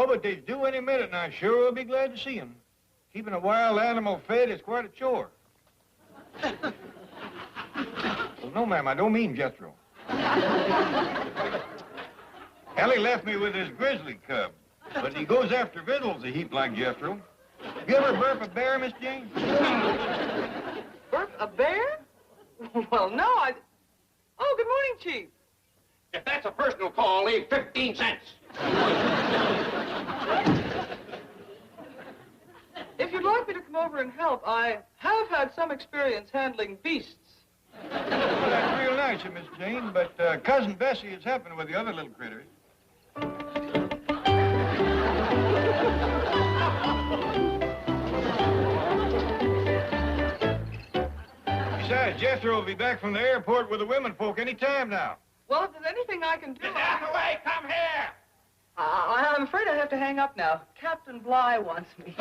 No, but they's due any minute, and I sure will be glad to see 'em. Keeping a wild animal fed is quite a chore. Well, no, ma'am, I don't mean Jethro. Ellie left me with his grizzly cub, but he goes after victuals a heap like Jethro. You ever burp a bear, Miss Jane? Burp a bear? Well, no, Oh, good morning, Chief. If that's a personal call, leave 15 cents. If you'd like me to come over and help, I have had some experience handling beasts. Well, that's real nice of Miss Jane, but Cousin Bessie is helping with the other little critters. Besides, Jethro will be back from the airport with the women folk any time now. Well, if there's anything I can do... Get out of the way, come here! I'm afraid I have to hang up now. Captain Bligh wants me.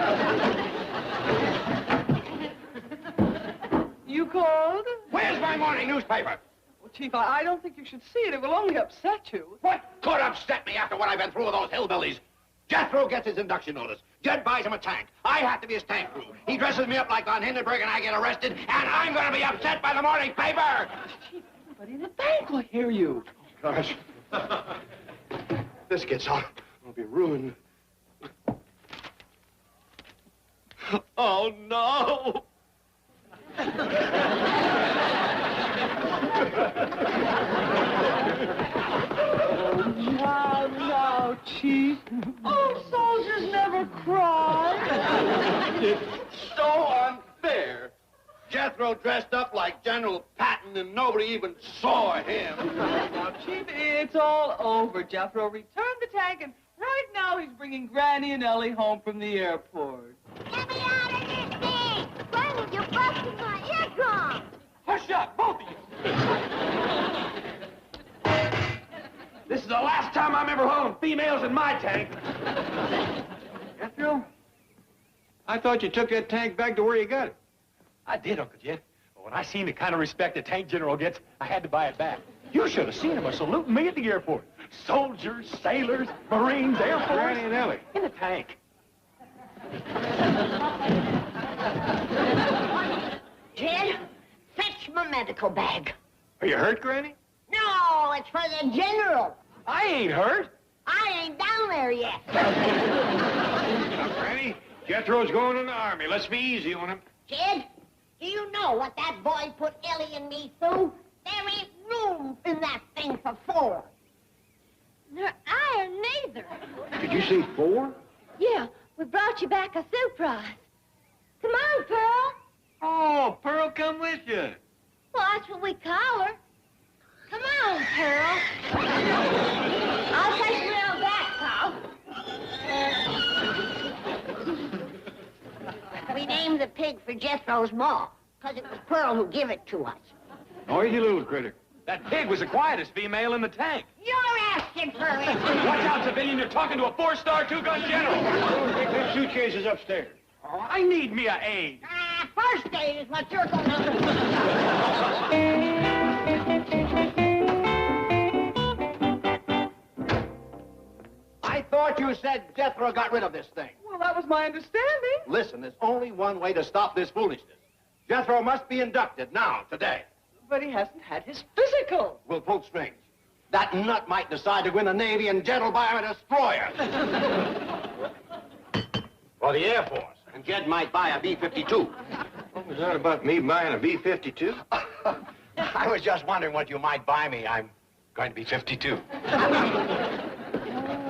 You called? Where's my morning newspaper? Well, Chief, I don't think you should see it. It will only upset you. What could upset me after what I've been through with those hillbillies? Jethro gets his induction notice. Jed buys him a tank. I have to be his tank crew. He dresses me up like Von Hindenburg and I get arrested, and I'm going to be upset by the morning paper! Chief, everybody in the bank will hear you. Gosh. This gets out. I'll be ruined. Oh, no! Now, Chief. Old soldiers never cry. It's so unfair. Jethro dressed up like General Patton and nobody even saw him. Now, Chief, it's all over. Jethro returned the tank, and right now he's bringing Granny and Ellie home from the airport. Get me out of this thing! Granny, you're busting my eardrum! Hush up, both of you. This is the last time I'm ever hauling females in my tank. Jethro, I thought you took that tank back to where you got it. I did, Uncle Jed. But when I seen the kind of respect the tank general gets, I had to buy it back. You should have seen him saluting me at the airport. Soldiers, sailors, Marines, Air Force. Granny and Ellie. In the tank. Jed, fetch my medical bag. Are you hurt, Granny? No, it's for the general. I ain't hurt. I ain't down there yet. Now, Granny, Jethro's going in the Army. Let's be easy on him. Jed, do you know what that boy put Ellie and me through? There ain't room in that thing for four. I ain't neither. Did you say 4? Yeah, we brought you back a surprise. Come on, Pearl. Oh, Pearl, come with you. Well, that's what we call her. Come on, Pearl. I'll take you around back, Pal. We named the pig for Jethro's ma, because it was Pearl who give it to us. Noisy little critter. That pig was the quietest female in the tank. You're asking for it. Watch out, civilian. You're talking to a 4-star, 2-gun general. Take them suitcases upstairs. Oh, I need me a aide. First aid is what you're going to do. I thought you said Jethro got rid of this thing. Well, that was my understanding. Listen, there's only one way to stop this foolishness. Jethro must be inducted now, today. But he hasn't had his physical. We'll pull strings. That nut might decide to win the Navy and Jed will buy him a destroyer. For the Air Force. And Jed might buy a B-52. What was that about me buying a B-52? I was just wondering what you might buy me. I'm going to be 52.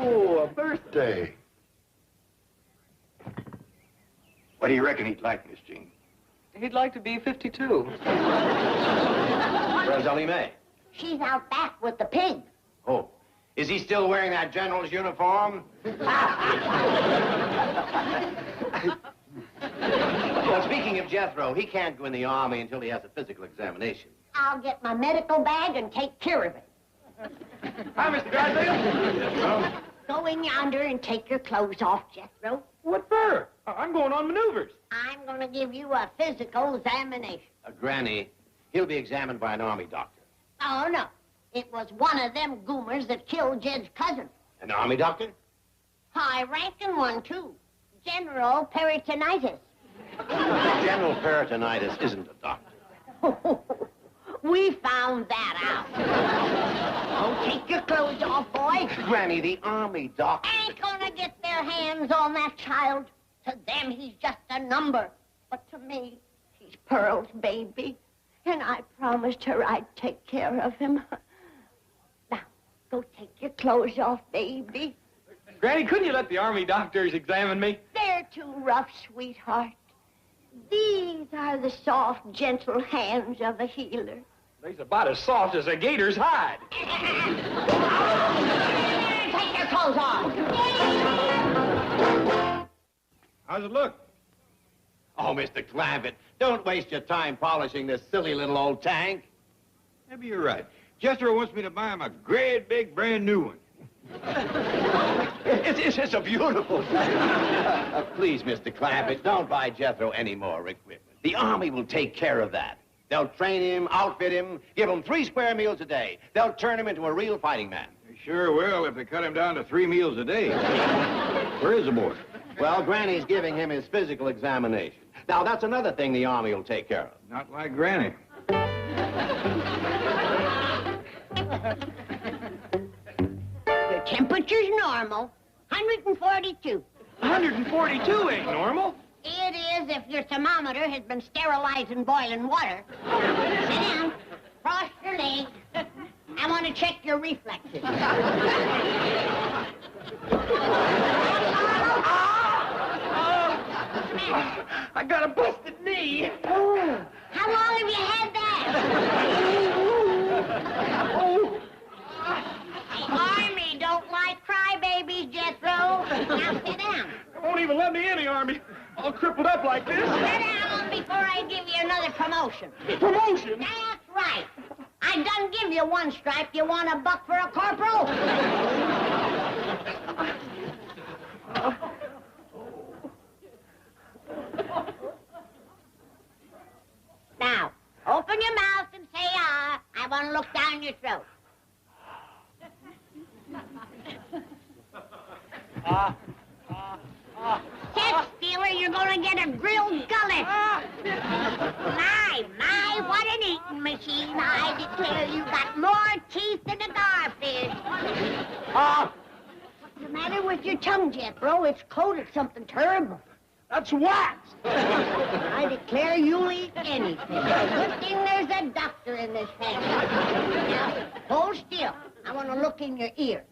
Oh, a birthday. What do you reckon he'd like, Miss Jean? He'd like to be 52. Where's Ellie Mae? She's out back with the pig. Oh. Is he still wearing that general's uniform? Well, speaking of Jethro, he can't go in the Army until he has a physical examination. I'll get my medical bag and take care of it. Hi, Mr. Drysdale. Go in yonder and take your clothes off, Jethro. What for? I'm going on maneuvers. I'm going to give you a physical examination. Granny, he'll be examined by an Army doctor. Oh, no. It was one of them goomers that killed Jed's cousin. An Army doctor? High-ranking one, too. General peritonitis. General peritonitis isn't a doctor. We found that out. Don't take your clothes off, boy. Granny, the Army doctor... Ain't gonna get their hands on that child. To them, he's just a number. But to me, he's Pearl's baby. And I promised her I'd take care of him. Now, go take your clothes off, baby. Granny, couldn't you let the Army doctors examine me? They're too rough, sweetheart. These are the soft, gentle hands of a healer. They's about as soft as a gator's hide. Take your clothes off. How's it look? Oh, Mr. Clampett, don't waste your time polishing this silly little old tank. Maybe you're right. Jethro wants me to buy him a great big brand new one. It's a beautiful thing. Please, Mr. Clampett, don't buy Jethro any more equipment. The Army will take care of that. They'll train him, outfit him, give him 3 square meals a day. They'll turn him into a real fighting man. They sure will if they cut him down to 3 meals a day. Where is the boy? Well, Granny's giving him his physical examination. Now, that's another thing the Army will take care of. Not like Granny. Your temperature's normal. 142. 142 ain't normal. It is if your thermometer has been sterilized in boiling water. Sit down. Cross your legs. I want to check your reflexes. I got a busted knee. Oh, how long have you had that? The Army don't like crybabies, Jethro. Now sit down. They won't even let me in the Army. All crippled up like this. Sit down before I give you another promotion. Promotion? That's right. I done give you 1 stripe. You want a buck for a corporal? Now, open your mouth and say, ah. I want to look down your throat. Set stealer, you're going to get a grilled gullet. My, what an eating machine. I declare you got more teeth than a garfish. What's the matter with your tongue, Jethro? It's coated something terrible. That's wax. I declare you'll eat anything. Good thing there's a doctor in this family. Now, hold still. I want to look in your ear.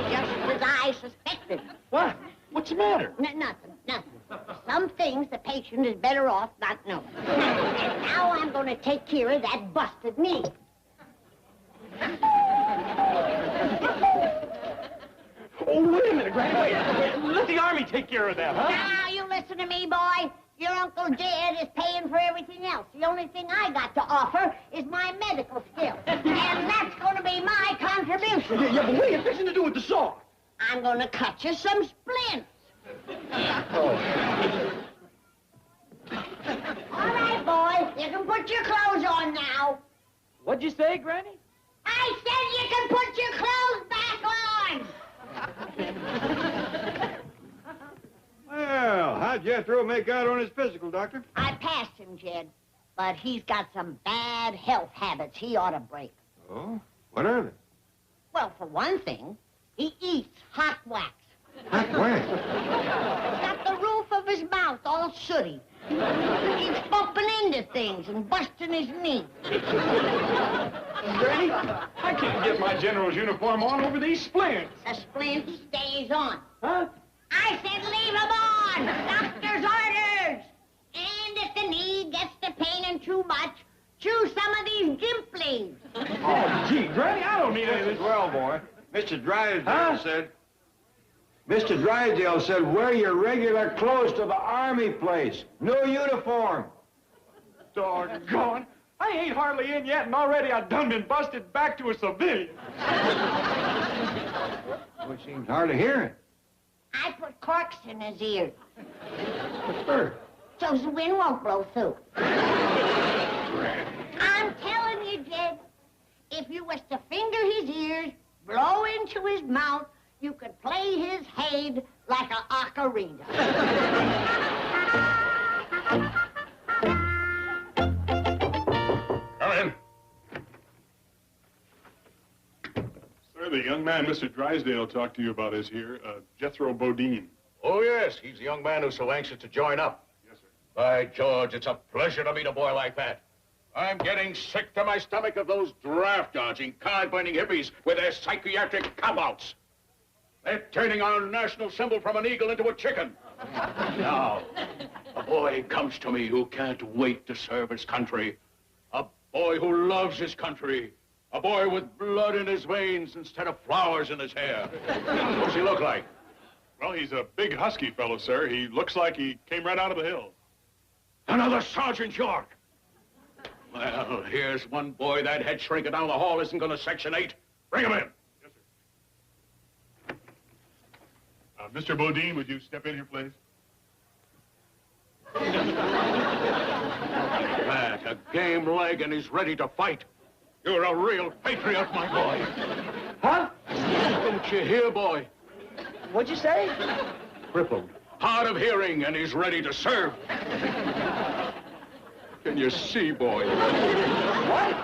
Just as I suspected. What? What's the matter? Nothing. Some things the patient is better off not knowing. And now I'm going to take care of that busted knee. Oh, wait a minute, Granny. Wait. Let the Army take care of that, huh? Now, you listen to me, boy. Your Uncle Jed is paying for everything else. The only thing I got to offer is my medical skill. And that's going to be my contribution. Yeah, but what are you fixing to do with the saw? I'm going to cut you some splints. Oh. All right, boy. You can put your clothes on now. What'd you say, Granny? I said you can put your clothes back on. Well, how'd Jethro make out on his physical, Doctor? I passed him, Jed. But he's got some bad health habits he ought to break. Oh? What are they? Well, for one thing, he eats hot wax. Hot wax? He's got the roof of his mouth all sooty. He's bumping into things and busting his knee. Granny, I can't get my general's uniform on over these splints. The splint stays on. Huh? I said leave him on! Doctor's orders! And if the knee gets to paining too much, chew some of these gimp leaves. Oh, gee, Granny, I don't need any of this. Well, boy. Mr. Drysdale said... Mr. Drysdale said, wear your regular clothes to the Army place. No uniform. Doggone. I ain't hardly in yet, and already I done been busted back to a civilian. Well, it seems hard of hearing. I put corks in his ears. What for? So the wind won't blow through. I'm telling you, Jed, if you was to finger his ears, blow into his mouth, you could play his head like an ocarina. Come in. Sir, the young man Mr. Drysdale talked to you about is here, Jethro Bodine. Oh, yes, he's the young man who's so anxious to join up. Yes, sir. By George, it's a pleasure to meet a boy like that. I'm getting sick to my stomach of those draft-dodging, card-binding hippies with their psychiatric cop-outs. They're turning our national symbol from an eagle into a chicken. Now, a boy comes to me who can't wait to serve his country. A boy who loves his country. A boy with blood in his veins instead of flowers in his hair. What's he look like? Well, he's a big, husky fellow, sir. He looks like he came right out of the hills. Another Sergeant York. Well, here's one boy that head shrinking down the hall isn't going to Section 8. Bring him in. Yes, sir. Mr. Bodine, would you step in here, please? Back, a game leg, and he's ready to fight. You're a real patriot, my boy. Huh? Don't you hear, boy? What'd you say? Crippled, hard of hearing, and he's ready to serve. Can you see, boy? What?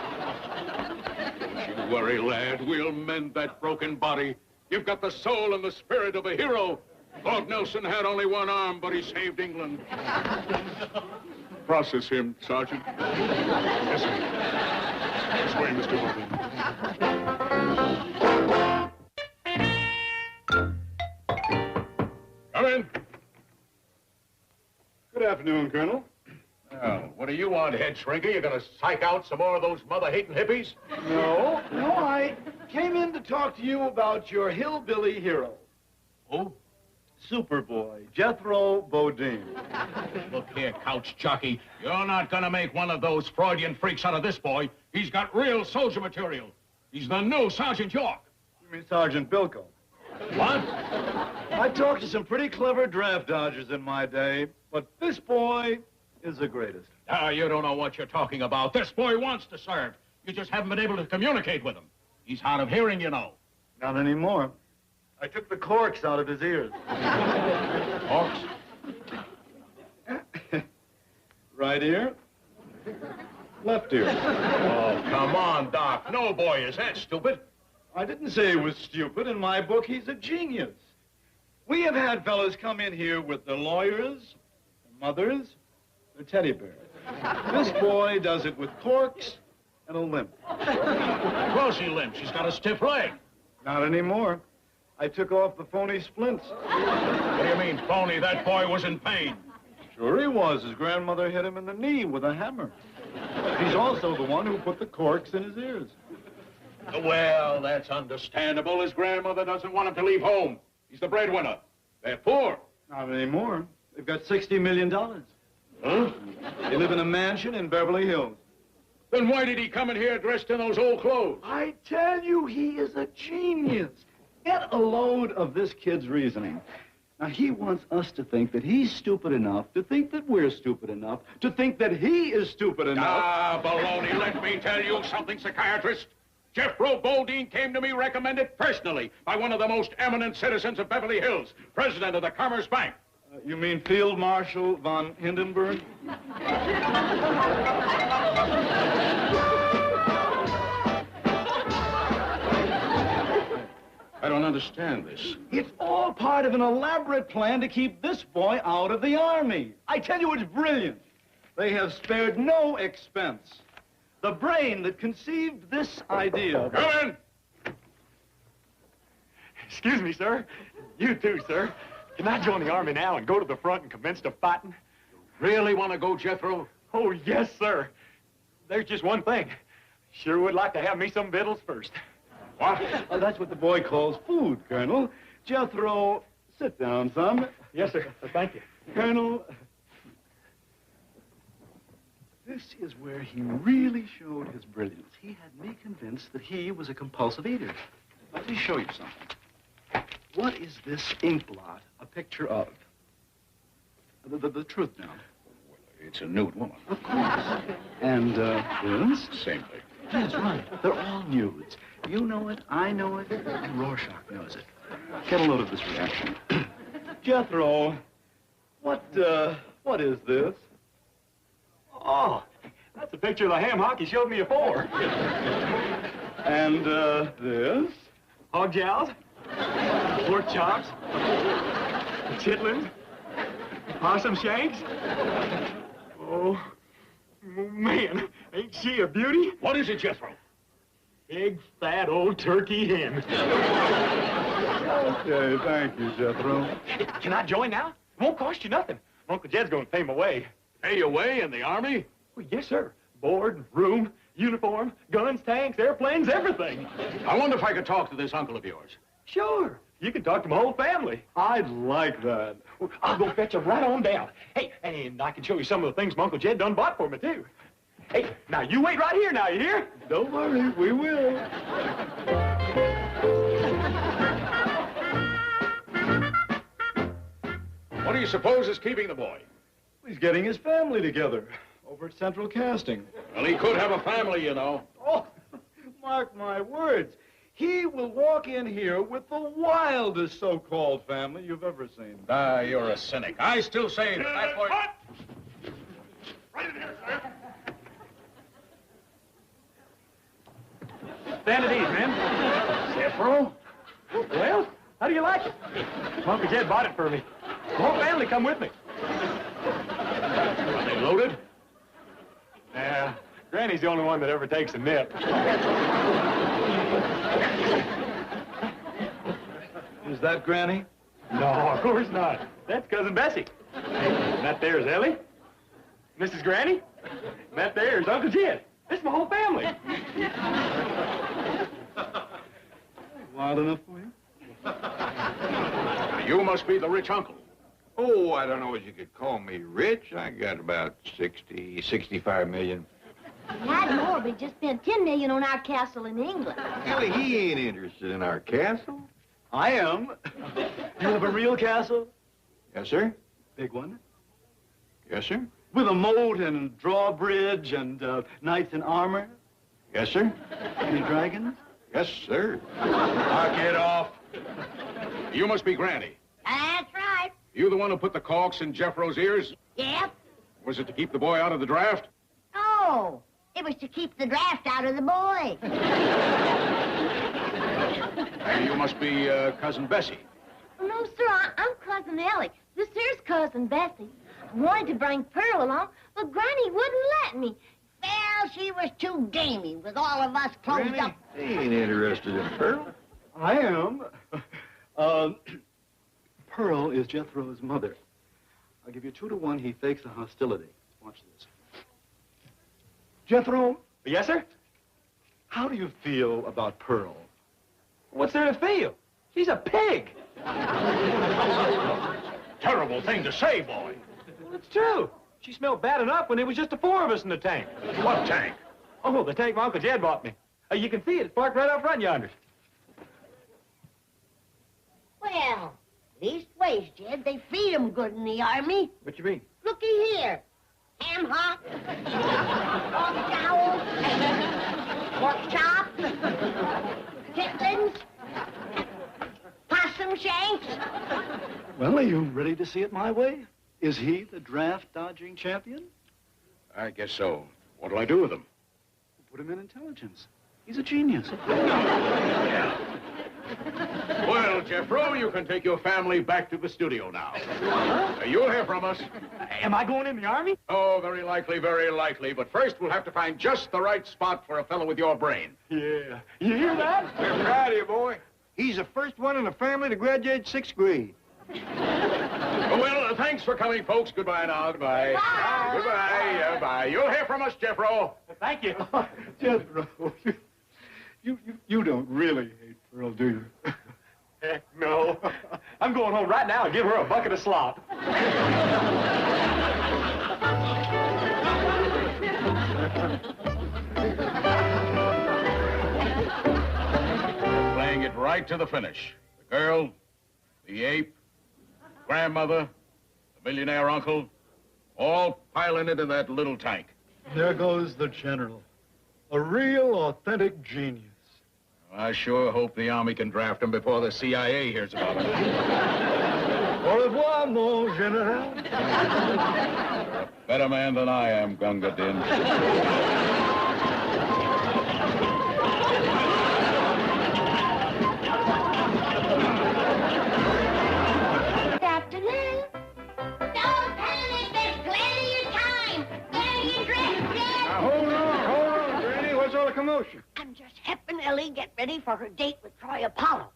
Don't you worry, lad. We'll mend that broken body. You've got the soul and the spirit of a hero. Lord Nelson had only one arm, but he saved England. Process him, Sergeant. Yes, sir. This way, Mr. Bodine. Come in. Good afternoon, Colonel. Well, what do you want, head shrinker? You gonna psych out some more of those mother-hating hippies? No, I came in to talk to you about your hillbilly hero. Who? Superboy, Jethro Bodine. Look here, couch jockey. You're not gonna make one of those Freudian freaks out of this boy. He's got real soldier material. He's the new Sergeant York. You mean Sergeant Bilko? What? I talked to some pretty clever draft dodgers in my day, but this boy is the greatest. Ah, you don't know what you're talking about. This boy wants to serve. You just haven't been able to communicate with him. He's hard of hearing, you know. Not anymore. I took the corks out of his ears. Corks? Right ear, left ear. Oh, come on, Doc. No boy is that stupid. I didn't say he was stupid. In my book, he's a genius. We have had fellas come in here with their lawyers, their mothers, their teddy bears. This boy does it with corks and a limp. Of course he limps. He's got a stiff leg. Not anymore. I took off the phony splints. What do you mean, phony? That boy was in pain. Sure he was. His grandmother hit him in the knee with a hammer. He's also the one who put the corks in his ears. Well, that's understandable. His grandmother doesn't want him to leave home. He's the breadwinner. They're poor. Not anymore. They've got $60 million. Huh? They live in a mansion in Beverly Hills. Then why did he come in here dressed in those old clothes? I tell you, he is a genius. Get a load of this kid's reasoning. Now, he wants us to think that he's stupid enough, to think that we're stupid enough, to think that he is stupid enough. Ah, baloney. Let me tell you something, psychiatrist. Jethro Bodine came to me recommended personally by one of the most eminent citizens of Beverly Hills, president of the Commerce Bank. You mean Field Marshal von Hindenburg? I don't understand this. It's all part of an elaborate plan to keep this boy out of the Army. I tell you, it's brilliant. They have spared no expense. The brain that conceived this idea... Come in! Excuse me, sir. You too, sir. Can I join the Army now and go to the front and commence the fighting? Really want to go, Jethro? Oh, yes, sir. There's just one thing. Sure would like to have me some victuals first. What? Oh, that's what the boy calls food, Colonel. Jethro, sit down, son. Yes, sir. Thank you. Colonel, this is where he really showed his brilliance. He had me convinced that he was a compulsive eater. Let me show you something. What is this ink blot a picture of? The truth now. Well, it's a nude woman. Of course. And, this? Same thing. That's right. They're all nudes. You know it, I know it, and Rorschach knows it. Get a load of this reaction. Jethro, what is this? Oh, that's a picture of the ham hock you showed me before. And, this? Hog jows, pork chops, chitlins, possum shanks. Oh, man, ain't she a beauty? What is it, Jethro? Big, fat, old turkey hen. Okay, thank you, Jethro. Can I join now? It won't cost you nothing. Uncle Jed's gonna pay my way. Pay your way in the Army? Well, yes, sir. Board, room, uniform, guns, tanks, airplanes, everything. I wonder if I could talk to this uncle of yours. Sure. You can talk to my whole family. I'd like that. Well, I'll go fetch them right on down. Hey, and I can show you some of the things my Uncle Jed done bought for me, too. Hey, now you wait right here now, you hear? Don't worry, we will. What do you suppose is keeping the boy? He's getting his family together over at Central Casting. Well, he could have a family, you know. Oh, mark my words. He will walk in here with the wildest so-called family you've ever seen. Ah, you're a cynic. I still say that boy... Right in here, sir. Stand at ease, men. Jethro? Well, how do you like it? Uncle Jed bought it for me. The whole family come with me. Are they loaded? Yeah, Granny's the only one that ever takes a nip. Is that Granny? No, of course not. That's Cousin Bessie. And that there's Ellie, Mrs. Granny, and that there's Uncle Jed. That's my whole family. Wild enough for you? Now, you must be the rich uncle. Oh, I don't know if you could call me rich. I got about 65 million. Not more. We just spent $10 million on our castle in England. Ellie, he ain't interested in our castle. I am. You have a real castle? Yes, sir. Big one? Yes, sir. With a moat and drawbridge and knights in armor? Yes, sir. Any dragons? Yes, sir. Knock it off. You must be Granny. That's right. You the one who put the caulks in Jethro's ears? Yep. Was it to keep the boy out of the draft? Oh, it was to keep the draft out of the boy. And you must be Cousin Bessie. No, sir, I'm Cousin Ellie. This here's Cousin Bessie. I wanted to bring Pearl along, but Granny wouldn't let me. Well, she was too gamey with all of us closed Granny, up. he ain't interested in Pearl. I am. Pearl is Jethro's mother. I'll give you 2 to 1 he fakes a hostility. Watch this. Jethro, Yes, sir? how do you feel about Pearl? What's there to feel? She's a pig. Terrible thing to say, boy. Well, it's true. She smelled bad enough when there was just the 4 of us in the tank. What tank? Oh, the tank my Uncle Jed bought me. You can see it. It's parked right up front yonder. Well, leastways, Jed, they feed 'em good in the army. What you mean? Looky here. Ham hock, pork jowls, pork chops, chitlins, possum shanks. Well, are you ready to see it my way? Is he the draft-dodging champion? I guess so. What'll I do with him? Put him in intelligence. He's a genius. Well, Jethro, you can take your family back to the studio now. You'll hear from us. Am I going in the Army? Oh, very likely, very likely. But first, we'll have to find just the right spot for a fellow with your brain. Yeah. You hear that? We're proud of you, boy. He's the first one in the family to graduate 6th grade. Well, thanks for coming, folks. Goodbye now. Goodbye. Bye. Goodbye. Bye. You'll hear from us, Jethro. Thank you. Jethro, you don't really hate Pearl, do you? Heck no. I'm going home right now and give her a bucket of slop. Playing it right to the finish. The girl, the ape, grandmother, the millionaire uncle, all piling into that little tank. There goes the general. A real, authentic genius. I sure hope the Army can draft him before the CIA hears about it. Au revoir, mon general. A better man than I am, Gunga Din. Good afternoon. Don't panic. There's plenty of time. Get your dress, Dad. Now, hold on, Granny. What's all the commotion? I'm just helping Ellie get ready for her date with Troy Apollo.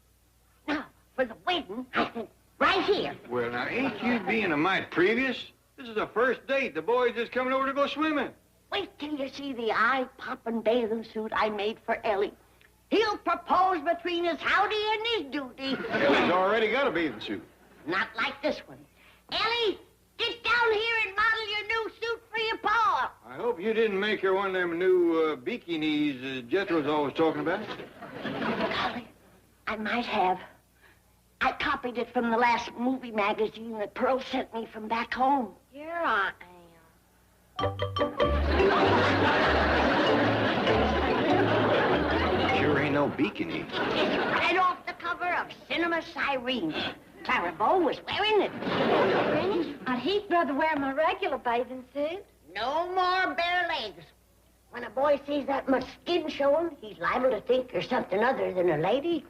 Now, for the wedding, I think right here. Well, now, ain't you being a mite previous? This is a first date. The boy's just coming over to go swimming. Wait till you see the eye-popping bathing suit I made for Ellie. He'll propose between his howdy and his duty. Ellie's already got a bathing suit. Not like this one. Ellie, get down here and model your new suit for your pa. I hope you didn't make her one of them new bikinis Jethro's always talking about. Golly, I might have. I copied it from the last movie magazine that Pearl sent me from back home. Here I am. Sure ain't no bikini. It's right off the cover of Cinema Sirens. Clara Bow was wearing it. Granny, I'd he'd rather wear my regular bathing suit. No more bare legs. When a boy sees that much skin showing, he's liable to think you're something other than a lady.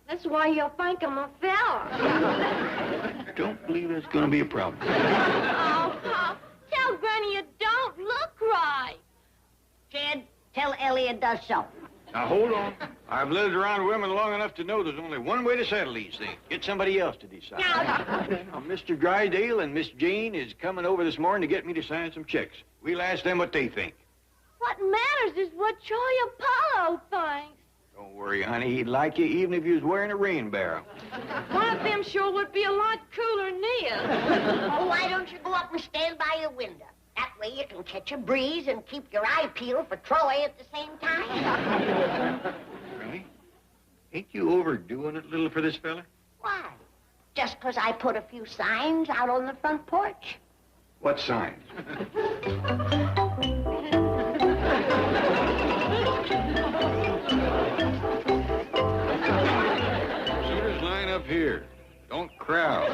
That's why you'll think I'm a fella. Don't believe that's going to be a problem. Oh, Pop, tell Granny you don't look right. Jed, tell Ellie it does so. Now, hold on. I've lived around women long enough to know there's only one way to settle these things. Get somebody else to decide. Now, Mr. Drysdale and Miss Jane is coming over this morning to get me to sign some checks. We'll ask them what they think. What matters is what Troy Apollo thinks. Don't worry, honey. He'd like you even if you was wearing a rain barrel. One of them sure would be a lot cooler than this. Oh, why don't you go up and stand by your window? That way you can catch a breeze and keep your eye peeled for Troy at the same time. Really? Ain't you overdoing it a little for this fella? Why? Just 'cause I put a few signs out on the front porch. What signs? Suitors, line up here. Don't crowd.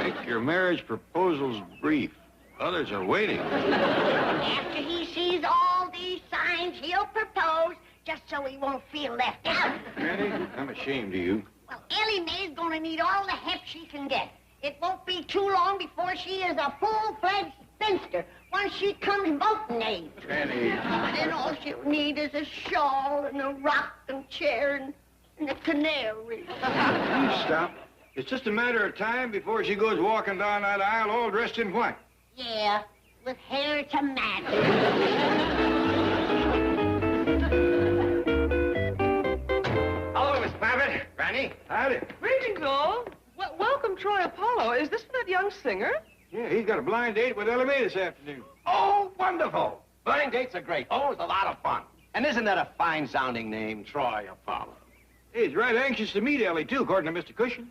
Make your marriage proposals brief. Others are waiting. After he sees all these signs, he'll propose just so he won't feel left out. Granny, I'm ashamed of you. Well, Ellie Mae's gonna need all the help she can get. It won't be too long before she is a full-fledged spinster once she comes voting age. Granny. Then all she'll need is a shawl and a rocking chair and a canary. Please stop. It's just a matter of time before she goes walking down that aisle all dressed in white. Yeah, with hair to match. Hello, Miss Clampett. Granny. Howdy. Greetings, all. Well, welcome, Troy Apollo. Is this for that young singer? Yeah, he's got a blind date with Ellie Mae this afternoon. Oh, wonderful. Blind dates are great. Always a lot of fun. And isn't that a fine-sounding name, Troy Apollo? Hey, he's right anxious to meet Ellie, too, according to Mr. Cushing.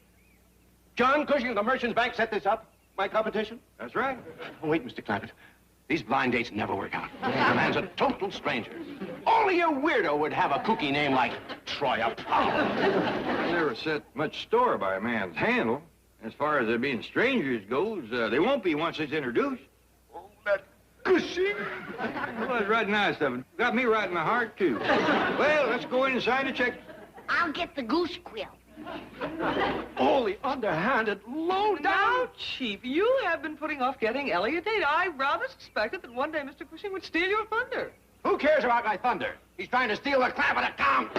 John Cushing of the Merchants Bank set this up? My competition? That's right. Oh, wait, Mr. Clampett. These blind dates never work out. The man's a total stranger. Only a weirdo would have a kooky name like Troy Apollo. I never set much store by a man's handle. As far as there being strangers goes, they won't be once it's introduced. Oh, that Cushing. Well, that's right nice of him. Got me right in the heart, too. Well, let's go in and sign the check. I'll get the goose quill. Holy underhanded, low Now, down. Chief, you have been putting off getting Ellie a date. I rather suspected that one day Mr. Cushing would steal your thunder. Who cares about my thunder? He's trying to steal the Clampett account.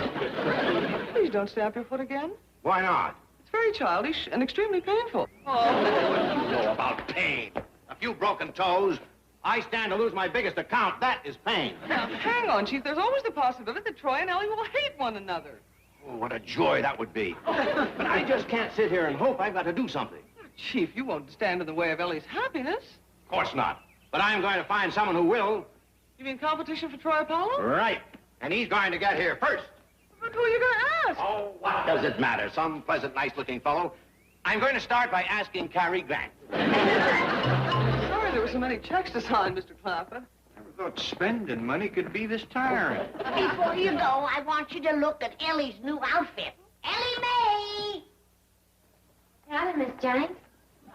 Please don't stamp your foot again. Why not? It's very childish and extremely painful. Oh. What do you know about pain? A few broken toes. I stand to lose my biggest account. That is pain. Now, hang on, Chief. There's always the possibility that Troy and Ellie will hate one another. Oh, what a joy that would be. But I just can't sit here and hope. I've got to do something. Chief, you won't stand in the way of Ellie's happiness. Of course not. But I'm going to find someone who will. You mean competition for Troy Apollo? Right. And he's going to get here first. But who are you going to ask? Oh, what does it matter? Some pleasant, nice-looking fellow. I'm going to start by asking Cary Grant. Sorry there were so many checks to sign, Mr. Clampett. Never thought spending money could be this tiring. Before you go, I want you to look at Ellie's new outfit. Ellie Mae! Howdy, Miss James.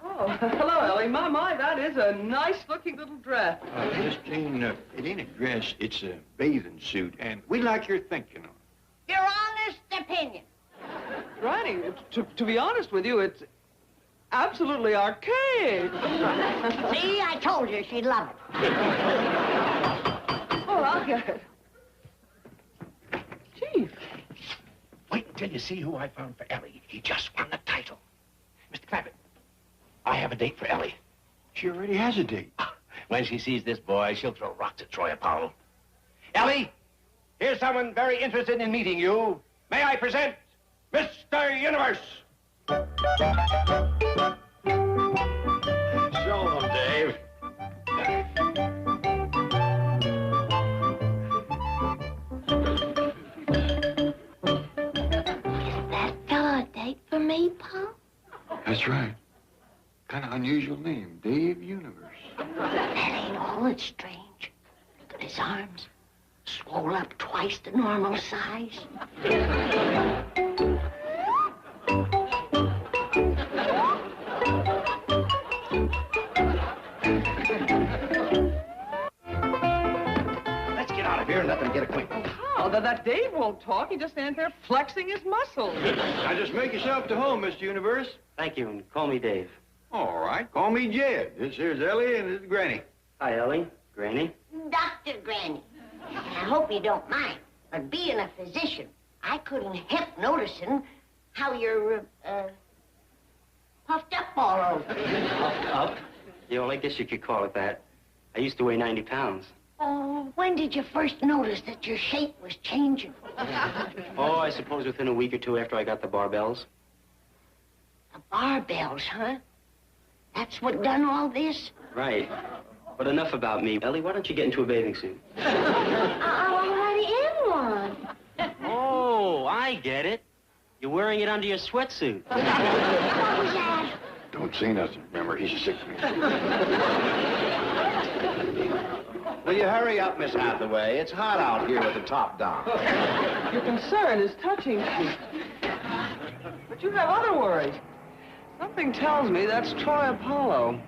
Oh, hello, Ellie. My, that is a nice-looking little dress. Miss Jane, it ain't a dress, it's a bathing suit, and we like your thinking on it. Your honest opinion. Granny, to be honest with you, it's absolutely archaic. See, I told you she'd love it. Oh, I'll get it. Chief. Wait till you see who I found for Ellie. He just won the title. Mr. Clampett, I have a date for Ellie. She already has a date. When she sees this boy, she'll throw rocks at Troy Apollo. Ellie, here's someone very interested in meeting you. May I present Mr. Universe? Show him, Dave. That fella a date for me, Paul? That's right. Kind of unusual name, Dave Universe. That ain't all. It's strange. Look at his arms. Swole up twice the normal size. Let's get out of here and let them get acquainted. How? That Dave won't talk. He just stands there flexing his muscles. Now just make yourself to home, Mr. Universe. Thank you, and call me Dave. All right, call me Jed. This here's Ellie and this is Granny. Hi, Ellie. Granny. Dr. Granny. I hope you don't mind, but being a physician, I couldn't help noticing how you're, puffed up all over. Puffed up? Yeah, well, I guess you could call it that. I used to weigh 90 pounds. Oh, when did you first notice that your shape was changing? Oh, I suppose within a week or two after I got the barbells. The barbells, huh? That's what done all this? Right. But enough about me. Ellie, why don't you get into a bathing suit? I'm already in one. Oh, I get it. You're wearing it under your sweatsuit. What was that? Don't say nothing. Remember, he's a sick man. Will you hurry up, Miss Hathaway? It's hot out here with the top down. Your concern is touching, Chief. But you have other worries. Something tells me that's Troy Apollo.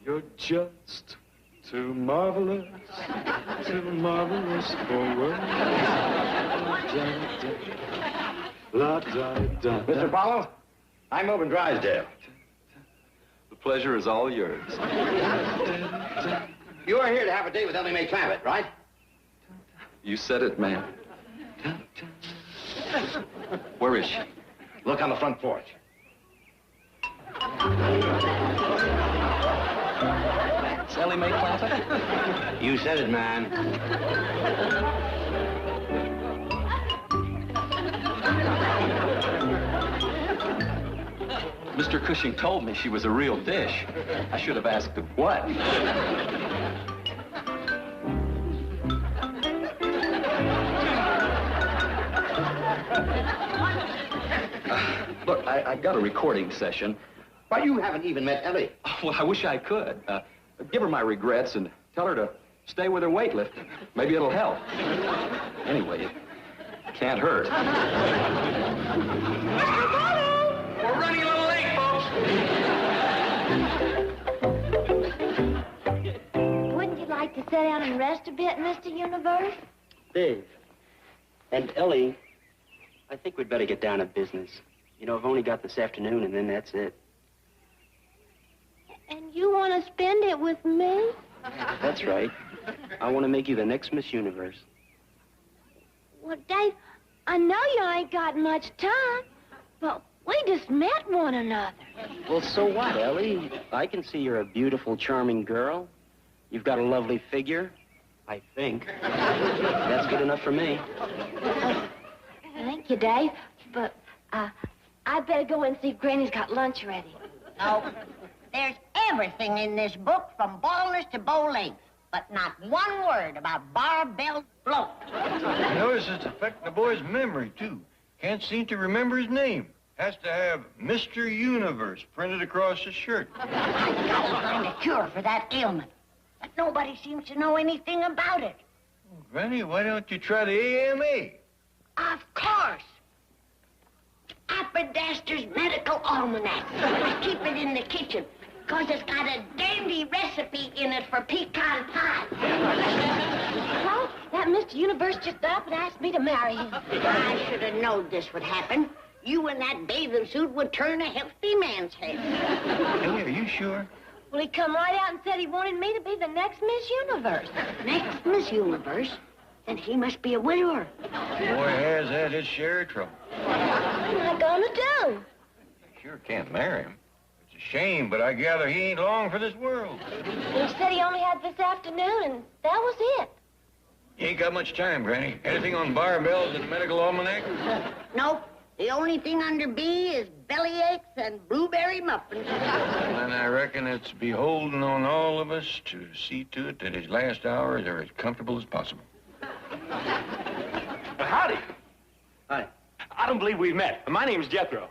You're just too marvelous for words. Mr. Apollo, I'm moving Drysdale. The pleasure is all yours. You are here to have a date with Ellie Mae Clampett, right? You said it, ma'am. Where is she? Look on the front porch. It's Ellie Mae Clampett? You said it, man. Mr. Cushing told me she was a real dish. I should have asked him what. Look, I got a recording session. Why, you haven't even met Ellie. Oh, well, I wish I could. Give her my regrets and tell her to stay with her weightlifting. Maybe it'll help. Anyway, it can't hurt. We're running a little late, folks. Wouldn't you like to sit down and rest a bit, Mr. Universe? Dave. And Ellie, I think we'd better get down to business. You know, I've only got this afternoon, and then that's it. And you want to spend it with me? That's right. I want to make you the next Miss Universe. Well, Dave, I know you ain't got much time, but we just met one another. Well, so what, Ellie? I can see you're a beautiful, charming girl. You've got a lovely figure, I think. That's good enough for me. Thank you, Dave, but, I'd better go in and see if Granny's got lunch ready. No. There's everything in this book from baldness to bow length, but not one word about barbell bloat. Notice it's affecting the boy's memory, too. Can't seem to remember his name. Has to have Mr. Universe printed across his shirt. I gotta find a cure for that ailment. But nobody seems to know anything about it. Granny, why don't you try the AMA? Of course. Appodaster's Medical Almanac. I keep it in the kitchen, because it's got a dandy recipe in it for pecan pie. Well, that Mr. Universe just up and asked me to marry him. I should have known this would happen. You in that bathing suit would turn a healthy man's head. Ellie, are you sure? Well, he come right out and said he wanted me to be the next Miss Universe. Next Miss Universe? Then he must be a widower. Boy has had his share of trouble. What am I gonna do? Sure can't marry him. It's a shame, but I gather he ain't long for this world. He said he only had this afternoon, and that was it. You ain't got much time, Granny. Anything on barbells and medical almanac? Nope. The only thing under B is bellyaches and blueberry muffins. And I reckon it's beholden on all of us to see to it that his last hours are as comfortable as possible. Howdy. Hi. I don't believe we've met. My name's Jethro.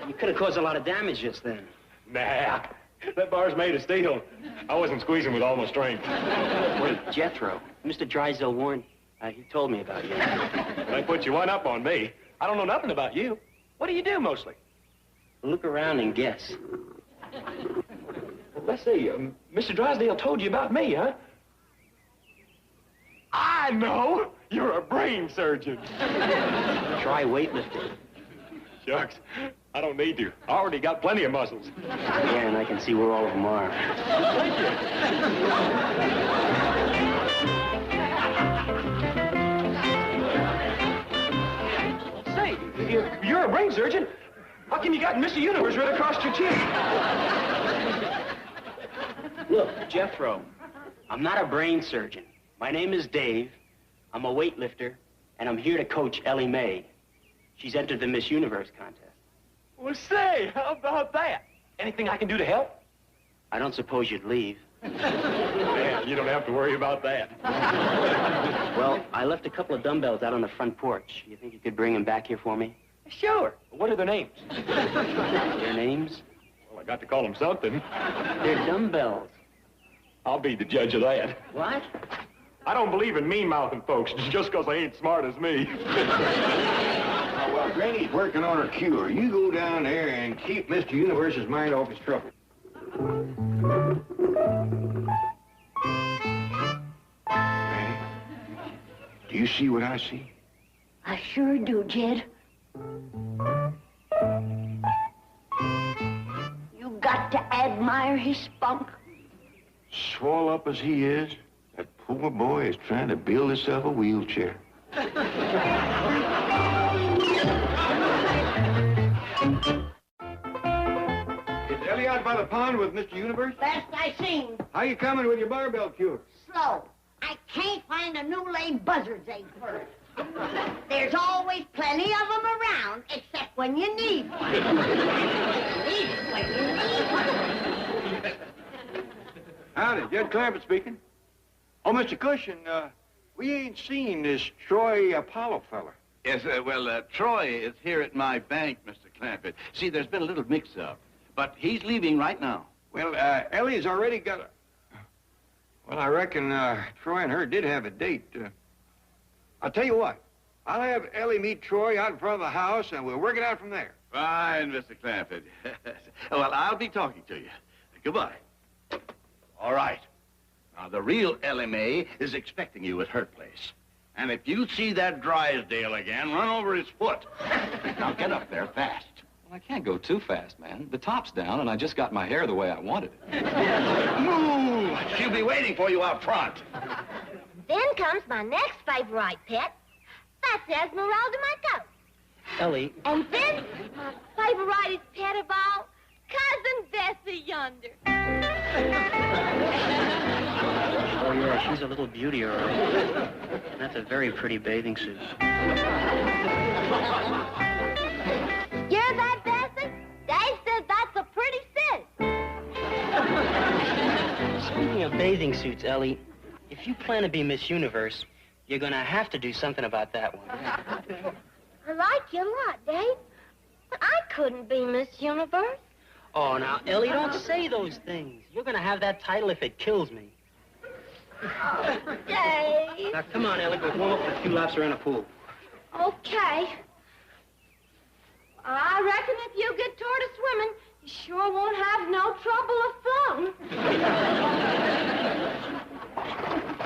You could have caused a lot of damage just then. Nah. That bar's made of steel. I wasn't squeezing with all my strength. Wait, Jethro. Mr. Drysdale warned. He told me about you. They put you one up on me. I don't know nothing about you. What do you do mostly? Look around and guess. Well, let's see. Mr. Drysdale told you about me, huh? I know. You're a brain surgeon. Try weightlifting. Shucks. I don't need to. I already got plenty of muscles. Yeah, and I can see where all of them are. Say, you're a brain surgeon. How come you got Mr. Universe right across your chin? Look, Jethro, I'm not a brain surgeon. My name is Dave. I'm a weightlifter, and I'm here to coach Ellie Mae. She's entered the Miss Universe contest. Well, say, how about that? Anything I can do to help? I don't suppose you'd leave. Man, you don't have to worry about that. Well, I left a couple of dumbbells out on the front porch. You think you could bring them back here for me? Sure. What are their names? Their names? Well, I got to call them something. They're dumbbells. I'll be the judge of that. What? I don't believe in mean-mouthing folks just because they ain't smart as me. Oh, well, Granny's working on her cure. You go down there and keep Mr. Universe's mind off his trouble. Granny, do you see what I see? I sure do, Jed. You got to admire his spunk. Swole up as he is, that poor boy is trying to build himself a wheelchair. Is Ellie out by the pond with Mr. Universe? Best I seen. How you coming with your barbell cure? Slow. I can't find a new laid buzzard's egg for it. There's always plenty of them around, except when you need one. You need it when you need one. Howdy, Jed Clampett speaking. Oh, Mr. Cushion, we ain't seen this Troy Apollo fella. Yes, Troy is here at my bank, Mr. Clampett. See, there's been a little mix-up, but he's leaving right now. Well, Ellie's already got a... Well, I reckon Troy and her did have a date. I'll tell you what. I'll have Ellie meet Troy out in front of the house, and we'll work it out from there. Fine, Mr. Clampett. Well, I'll be talking to you. Goodbye. All right. Now, the real Ellie Mae is expecting you at her place. And if you see that Drysdale again, run over his foot. Now, get up there fast. Well, I can't go too fast, man. The top's down, and I just got my hair the way I wanted it. Move! She'll be waiting for you out front. Then comes my next favorite pet. That's Esmeralda, my goat. Ellie, And then my favorite pet of all, Cousin Bessie yonder. oh yeah, she's a little beauty, all right. And that's a very pretty bathing suit. Hear that, Bessie? Dave said that's a pretty suit. Speaking of bathing suits, Ellie, if you plan to be Miss Universe, You're gonna have to do something about that one. I like you a lot, Dave. But I couldn't be Miss Universe. Oh, now, Ellie, don't say those things. You're gonna have that title if it kills me. Dave. Now, come on, Ellie, we'll warm up for a few laps around the pool. Okay. I reckon if you get toward a swimming, you sure won't have no trouble of floating.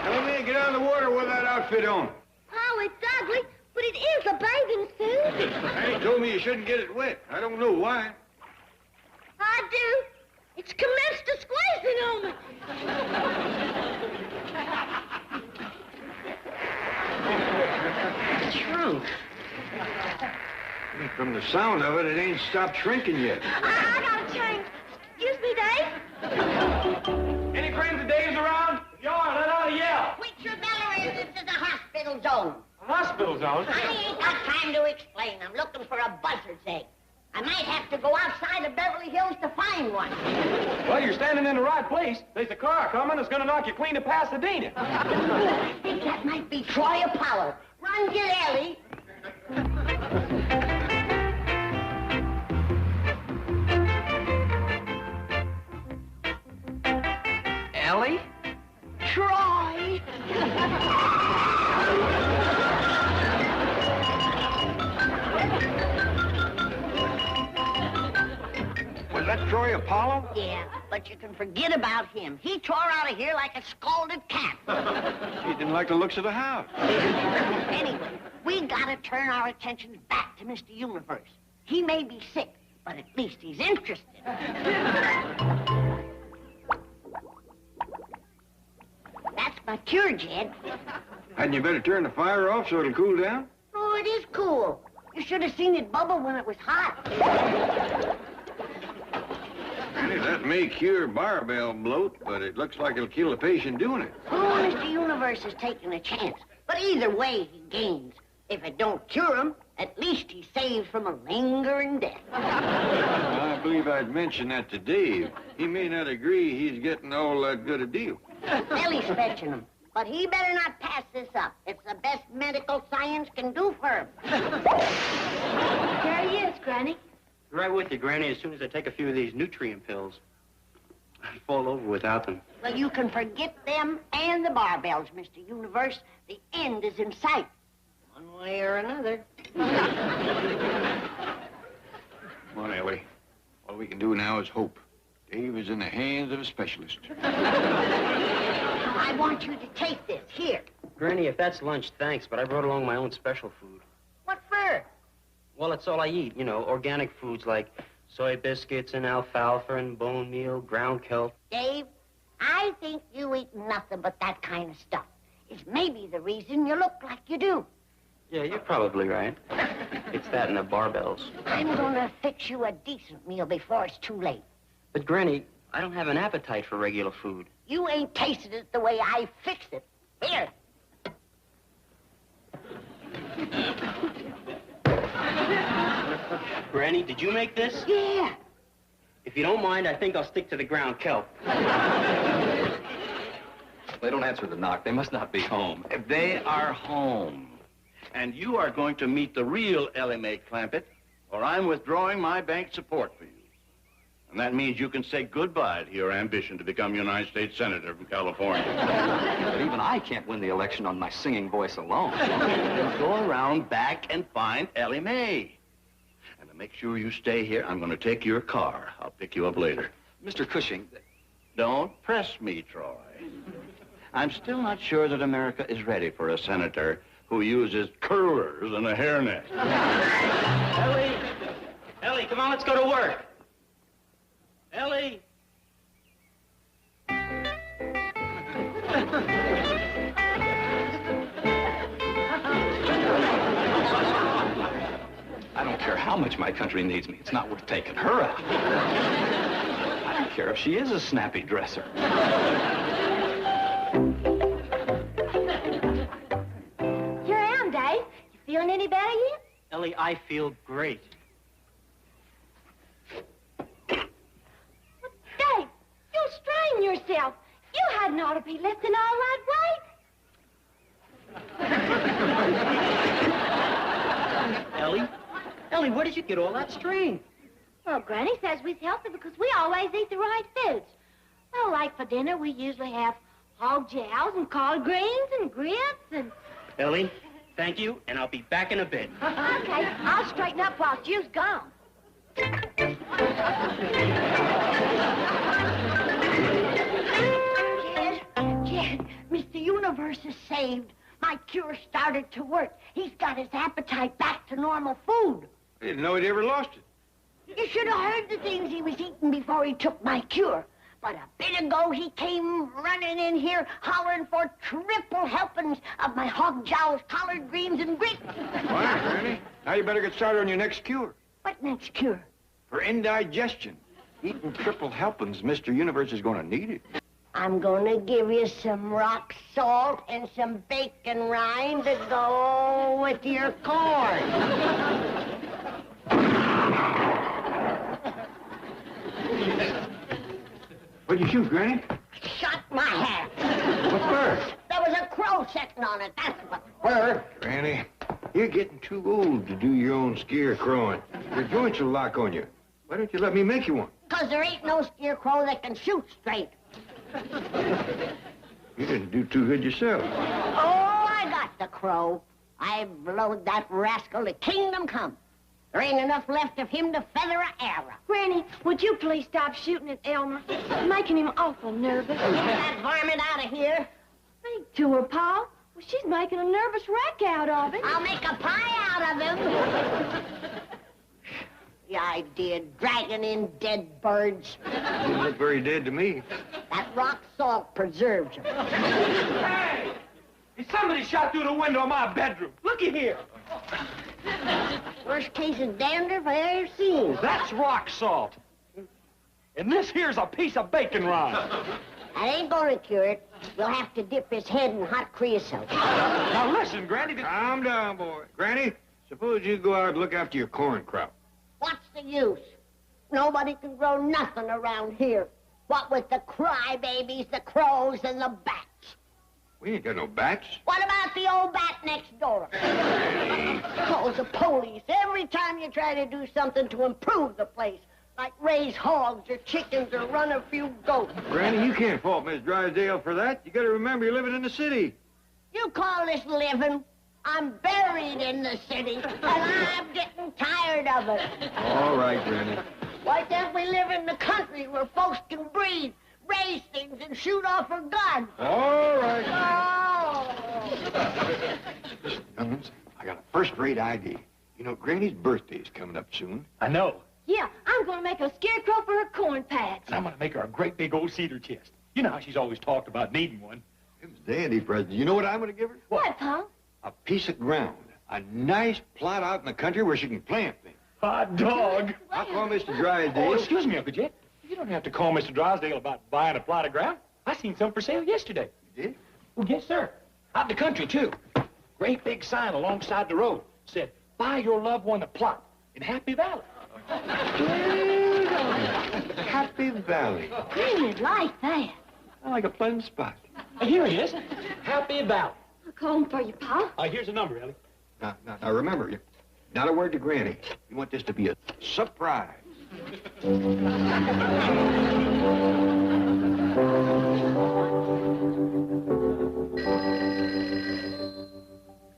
Ellie Mae, get out of the water with that outfit on. Oh, it's ugly, but it is a bathing suit. Annie told me you shouldn't get it wet. I don't know why. I do. It's commenced to squeezing on me. What's wrong? From the sound of it, it ain't stopped shrinking yet. I gotta change. Excuse me, Dave. Any friends of Dave's around? If you are, let out a yell. Quit your bellowing. This is a hospital zone. A hospital zone? I ain't got time to explain. I'm looking for a buzzard's egg. I might have to go outside of Beverly Hills to find one. Well, you're standing in the right place. There's a car coming that's gonna knock you clean to Pasadena. I think that might be Troy Apollo. Run, get Ellie. Ellie? Troy! Was that Troy Apollo? Yeah, but you can forget about him. He tore out of here like a scalded cat. He didn't like the looks of the house. Anyway, we gotta turn our attentions back to Mr. Universe. He may be sick, but at least he's interested. That's my cure, Jed. Hadn't you better turn the fire off so it'll cool down? Oh, it is cool. You should have seen it bubble when it was hot. Annie, that may cure barbell bloat, but it looks like it'll kill the patient doing it. Oh, Mr. Universe is taking a chance. But either way, he gains. If it don't cure him, at least he's saved from a lingering death. I believe I'd mention that to Dave. He may not agree he's getting all that good a deal. Ellie's fetching him. But he better not pass this up. It's the best medical science can do for him. There he is, Granny. Right with you, Granny. As soon as I take a few of these nutrient pills, I'd fall over without them. Well, you can forget them and the barbells, Mr. Universe. The end is in sight. One way or another. Come on, Ellie. All we can do now is hope. Dave is in the hands of a specialist. I want you to take this. Here. Granny, if that's lunch, thanks, but I brought along my own special food. What for? Well, it's all I eat, you know, organic foods like soy biscuits and alfalfa and bone meal, ground kelp. Dave, I think you eat nothing but that kind of stuff. It's maybe the reason you look like you do. Yeah, you're probably right. It's that and the barbells. I'm gonna fix you a decent meal before it's too late. But, Granny, I don't have an appetite for regular food. You ain't tasted it the way I fixed it. Here. Granny, did you make this? Yeah. If you don't mind, I think I'll stick to the ground kelp. They don't answer the knock. They must not be home. They are home. And you are going to meet the real Ellie Mae Clampett, or I'm withdrawing my bank support for you. And that means you can say goodbye to your ambition to become United States Senator from California. But even I can't win the election on my singing voice alone. Then go around back and find Ellie Mae. And to make sure you stay here, I'm going to take your car. I'll pick you up later. Mr. Cushing, Don't press me, Troy. I'm still not sure that America is ready for a senator who uses curlers and a hairnet. Ellie! Ellie, come on, let's go to work. Ellie! I don't care how much my country needs me. It's not worth taking her out. I don't care if she is a snappy dresser. Here I am, Dave. You feeling any better yet? Ellie, I feel great. Dave, you'll strain yourself. You hadn't ought to be lifting all that weight. Ellie, where did you get all that string? Well, Granny says we're healthy because we always eat the right foods. Well, like for dinner, we usually have hog jowls and collard greens and grits and... Ellie, thank you, and I'll be back in a bit. Okay, I'll straighten up while you's gone. Jed, Mr. Universe is saved. My cure started to work. He's got his appetite back to normal food. I didn't know he'd ever lost it. You should have heard the things he was eating before he took my cure. But a bit ago, he came running in here hollering for triple helpings of my hog jowls, collard greens, and grits. Why, Granny? Now you better get started on your next cure. What next cure? For indigestion. Eating triple helpings, Mr. Universe is going to need it. I'm going to give you some rock salt and some bacon rind to go with your corn. What'd you shoot, Granny? Shot my hat. What bird? There was a crow sitting on it, that's what. Bird? Granny, you're getting too old to do your own scarecrowing. Your joints will lock on you. Why don't you let me make you one? 'Cause there ain't no scarecrow that can shoot straight. You didn't do too good yourself. Oh, I got the crow. I blowed that rascal to kingdom come. There ain't enough left of him to feather a arrow. Granny, would you please stop shooting at Elmer? It's making him awful nervous. Get that varmint out of here. Speak to her, Paul. Well, she's making a nervous wreck out of him. I'll make a pie out of him. The idea of dragging in dead birds. You look very dead to me. That rock salt preserves them. Hey! Somebody shot through the window of my bedroom. Looky here. Worst case of dandruff I ever seen. That's rock salt. And this here's a piece of bacon rind. I ain't gonna cure it. We'll have to dip his head in hot creosote. Now listen, Granny. Calm down, boy. Granny, suppose you go out and look after your corn crop. What's the use? Nobody can grow nothing around here. What with the crybabies, the crows, and the bats. We ain't got no bats. What about the old bat next door? Calls the police every time you try to do something to improve the place. Like raise hogs or chickens or run a few goats. Granny, you can't fault Miss Drysdale for that. You gotta remember you're living in the city. You call this living? I'm buried in the city, and I'm getting tired of it. All right, Granny. Why can't we live in the country where folks can breed, raise things, and shoot off a gun? All right. Oh! Young'uns, I got a first-rate idea. You know, Granny's birthday's coming up soon. I know. Yeah, I'm going to make a scarecrow for her corn patch. And I'm going to make her a great big old cedar chest. You know how she's always talked about needing one. It was dandy present. You know what I'm going to give her? What, Paul? A piece of ground. A nice plot out in the country where she can plant things. Hot dog. I'll call Mr. Drysdale. Oh, excuse me, Uncle Jet. You don't have to call Mr. Drysdale about buying a plot of ground. I seen some for sale yesterday. You did? Oh, yes, sir. Out in the country, too. Great big sign alongside the road. Said, buy your loved one a plot in Happy Valley. Happy Valley. Granny'd like that. I like a pleasant spot. Here it is. Happy Valley. I'll call him for you, Paul. Here's the number, Ellie. Now, remember, not a word to Granny. You want this to be a surprise.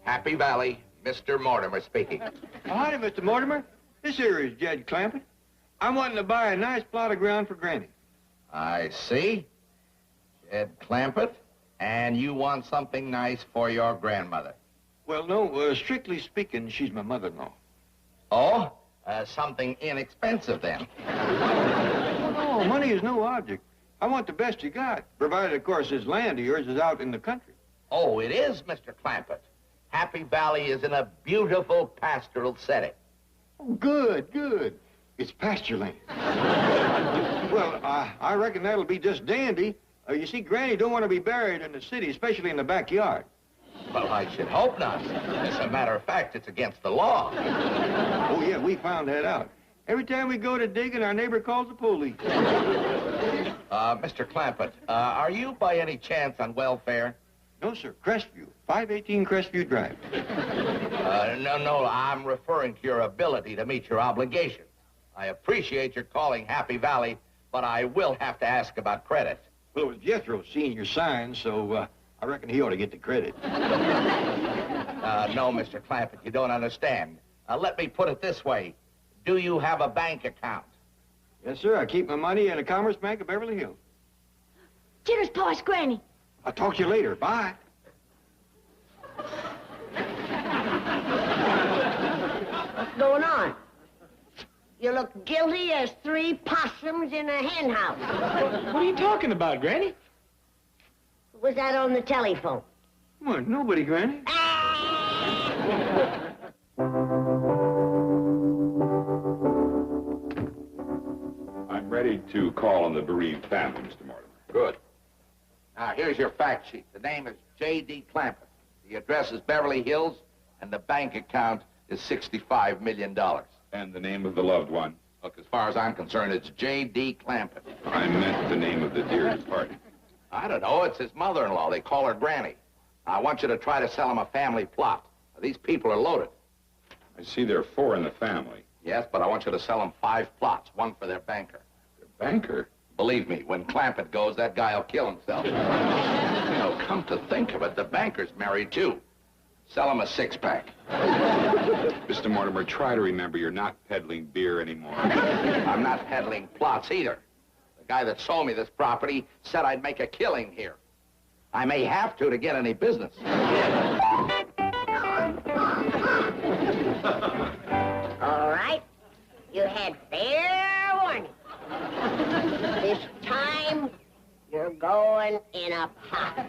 Happy Valley, Mr. Mortimer speaking. Howdy, Mr. Mortimer. This here is Jed Clampett. I'm wanting to buy a nice plot of ground for Granny. I see. Jed Clampett, and you want something nice for your grandmother. Well, no, strictly speaking, she's my mother-in-law. Oh? Something inexpensive, then. No, money is no object. I want the best you got, provided, of course, this land of yours is out in the country. Oh, it is, Mr. Clampett. Happy Valley is in a beautiful pastoral setting. Oh, good, good. It's pasture land. Well, I reckon that'll be just dandy. You see, Granny don't want to be buried in the city, especially in the backyard. Well, I should hope not. As a matter of fact, it's against the law. Oh, yeah, we found that out. Every time we go to digging, our neighbor calls the police. Mr. Clampett, are you by any chance on welfare? No, sir. Crestview. 518 Crestview Drive. No, I'm referring to your ability to meet your obligations. I appreciate your calling Happy Valley, but I will have to ask about credit. Well, it was Jethro seeing your sign, so I reckon he ought to get the credit. No, Mr. Clampett, you don't understand. Let me put it this way. Do you have a bank account? Yes, sir. I keep my money in a Commerce Bank of Beverly Hills. Jitter's posh, Granny. I'll talk to you later. Bye. What's going on? You look guilty as 3 possums in a hen house. What are you talking about, Granny? Who was that on the telephone? Well, nobody, Granny. I'm ready to call on the bereaved family, Mr. Mortimer. Good. Now, here's your fact sheet. The name is J.D. Clampett. The address is Beverly Hills, and the bank account is $65 million. And the name of the loved one? Look, as far as I'm concerned, it's J.D. Clampett. I meant the name of the dear departed. I don't know. It's his mother-in-law. They call her Granny. I want you to try to sell him a family plot. These people are loaded. I see there are 4 in the family. Yes, but I want you to sell them 5 plots, 1 for their banker. Their banker? Believe me, when Clampett goes, that guy'll kill himself. You know, come to think of it, the banker's married, too. Sell him a 6-pack. Mr. Mortimer, try to remember you're not peddling beer anymore. I'm not peddling plots, either. The guy that sold me this property said I'd make a killing here. I may have to get any business. All right. You had fair warning. This time, you're going in a pot.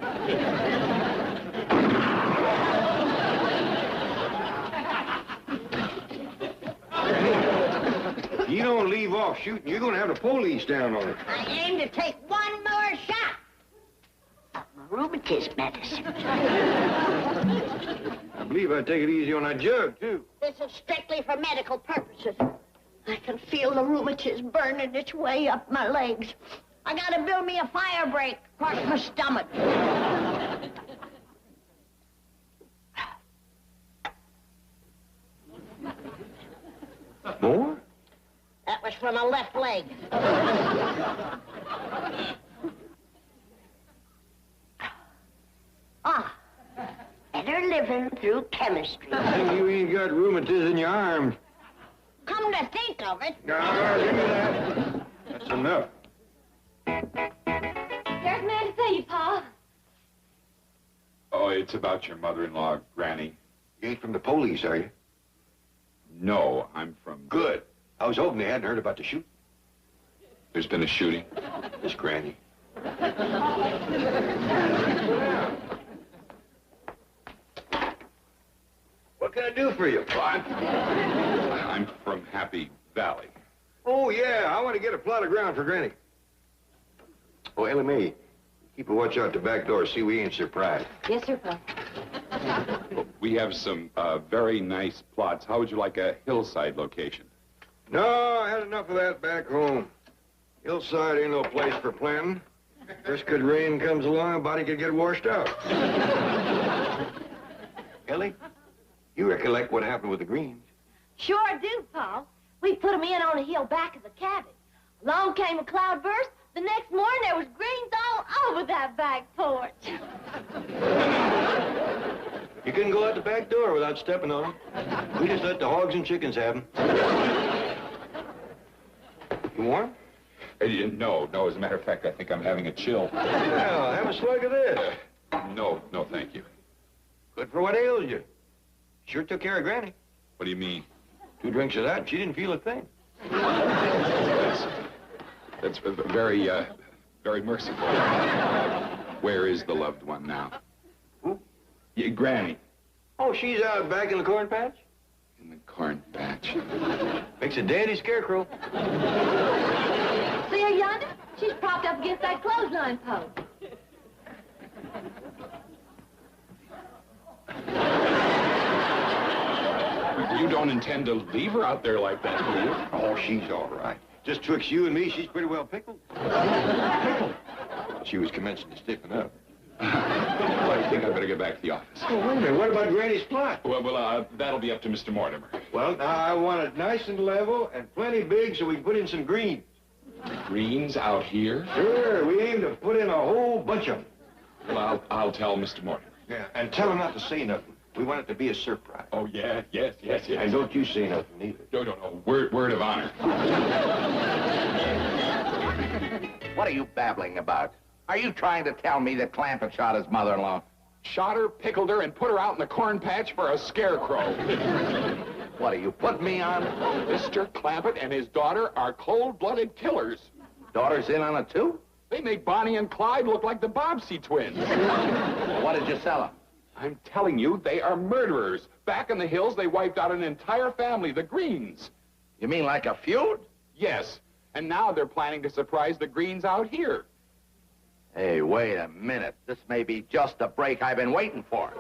If you don't leave off shooting, you're going to have the police down on it. I aim to take 1 more shot. My rheumatism medicine. I believe I'd take it easy on that jug, too. This is strictly for medical purposes. I can feel the rheumatism burning its way up my legs. I gotta build me a fire break across my stomach. More? That was for my left leg. Better living through chemistry. You ain't got rheumatism in your arms. Come to think of it. No, give me that. That's enough. There's a man to see you, Pa. Oh, it's about your mother-in-law, Granny. You ain't from the police, are you? No, I'm from... Good. I was hoping they hadn't heard about the shooting. There's been a shooting? Miss Granny. What can I do for you? I'm from Happy Valley. Oh, yeah. I want to get a plot of ground for Granny. Oh, Ellie Mae, keep a watch out the back door. See we ain't surprised. Yes, sir, Pa. We have some very nice plots. How would you like a hillside location? No, I had enough of that back home. Hillside ain't no place for planting. First good rain comes along, a body could get washed out. Ellie, you recollect what happened with the greens? Sure do, Pa. We put 'em in on a hill back of the cabin. Along came a cloudburst. The next morning, there was greens all over that back porch. You couldn't go out the back door without stepping on them. We just let the hogs and chickens have them. You warm? No. As a matter of fact, I think I'm having a chill. Well, have a slug of this. No, thank you. Good for what ails you. Sure took care of Granny. What do you mean? 2 drinks of that, and she didn't feel a thing. That's very, very merciful. Where is the loved one now? Who? Yeah, Granny. Oh, she's out back in the corn patch? In the corn patch. Makes a dandy scarecrow. See her yonder? She's propped up against that clothesline post. You don't intend to leave her out there like that, do you? Oh, she's all right. Just twixt you and me, she's pretty well pickled. Pickled? She was commencing to stiffen up. Well, I think I better get back to the office. Oh, wait a minute. What about Granny's plot? Well, that'll be up to Mr. Mortimer. Well, now, I want it nice and level and plenty big so we can put in some greens. Greens out here? Sure, we aim to put in a whole bunch of them. Well, I'll tell Mr. Mortimer. Yeah, and tell him not to say nothing. We want it to be a surprise. Oh, yeah, yes. And don't you say nothing either. No. Word of honor. What are you babbling about? Are you trying to tell me that Clampett shot his mother-in-law? Shot her, pickled her, and put her out in the corn patch for a scarecrow. What, are you putting me on? Mr. Clampett and his daughter are cold-blooded killers. Daughter's in on it, too? They make Bonnie and Clyde look like the Bobbsey twins. Well, what did you sell them? I'm telling you, they are murderers. Back in the hills, they wiped out an entire family, the Greens. You mean like a feud? Yes, and now they're planning to surprise the Greens out here. Hey, wait a minute. This may be just the break I've been waiting for.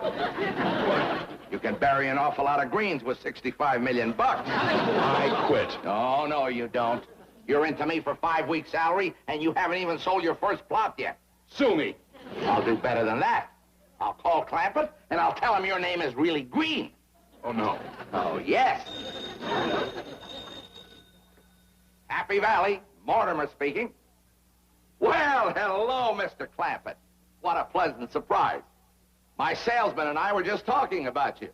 You can bury an awful lot of greens with $65 million. I quit. No, you don't. You're into me for 5 weeks' salary, and you haven't even sold your first plot yet. Sue me. I'll do better than that. I'll call Clampett, and I'll tell him your name is really Green. Oh, no. Oh, yes. Happy Valley, Mortimer speaking. Well, hello, Mr. Clampett. What a pleasant surprise. My salesman and I were just talking about you.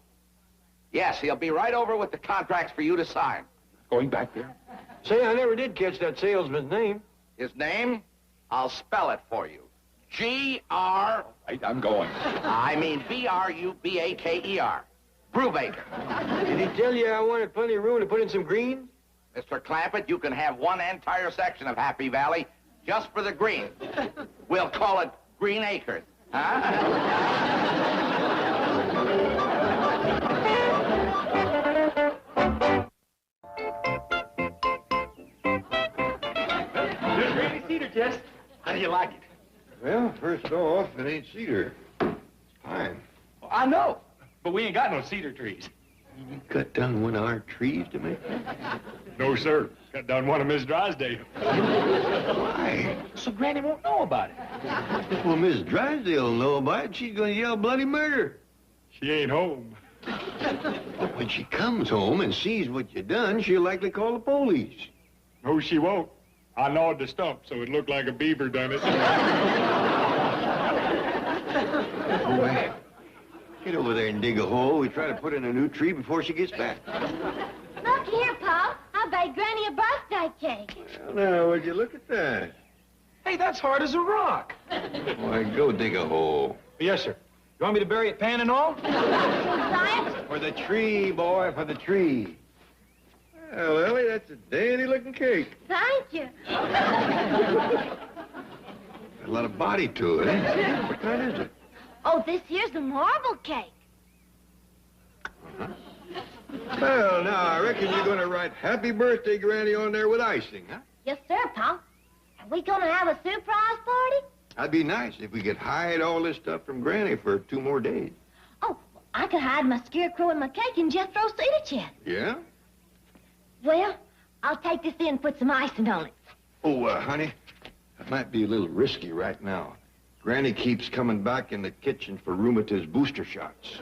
Yes, he'll be right over with the contracts for you to sign. Going back there? Say, I never did catch that salesman's name. His name? I'll spell it for you. G-R... I'm going. I mean B-R-U-B-A-K-E-R. Brubaker. Did he tell you I wanted plenty of room to put in some greens? Mr. Clampett, you can have one entire section of Happy Valley just for the green. We'll call it Green Acres. Huh? Good Granny Cedar, Jess. How do you like it? Well, first off, it ain't cedar. It's pine. Well, I know, but we ain't got no cedar trees. You cut down one of our trees to make No, sir. Cut down one of Miss Drysdale. Why? So Granny won't know about it. Well, Miss Drysdale will know about it. She's gonna yell bloody murder. She ain't home. But when she comes home and sees what you done, she'll likely call the police. No, she won't. I gnawed the stump so it looked like a beaver done it. Boy, get over there and dig a hole. We try to put in a new tree before she gets back. Look here, Pa. I baked Granny a birthday cake. Well, now, would you look at that? Hey, that's hard as a rock. Why, go dig a hole. Yes, sir. You want me to bury it pan and all? Science? For the tree, boy, for the tree. Well, Ellie, that's a dandy-looking cake. Thank you. Got a lot of body to it, eh? What kind is it? Oh, this here's the marble cake. Well, now, I reckon you're going to write Happy Birthday, Granny, on there with icing, huh? Yes, sir, Pa. Are we gonna have a surprise party? That'd be nice if we could hide all this stuff from Granny for 2 more days. Oh, I could hide my scarecrow and my cake in Jethro's cedar chest. Yeah? Well, I'll take this in and put some icing on it. Oh, honey, that might be a little risky right now. Granny keeps coming back in the kitchen for rheumatiz booster shots.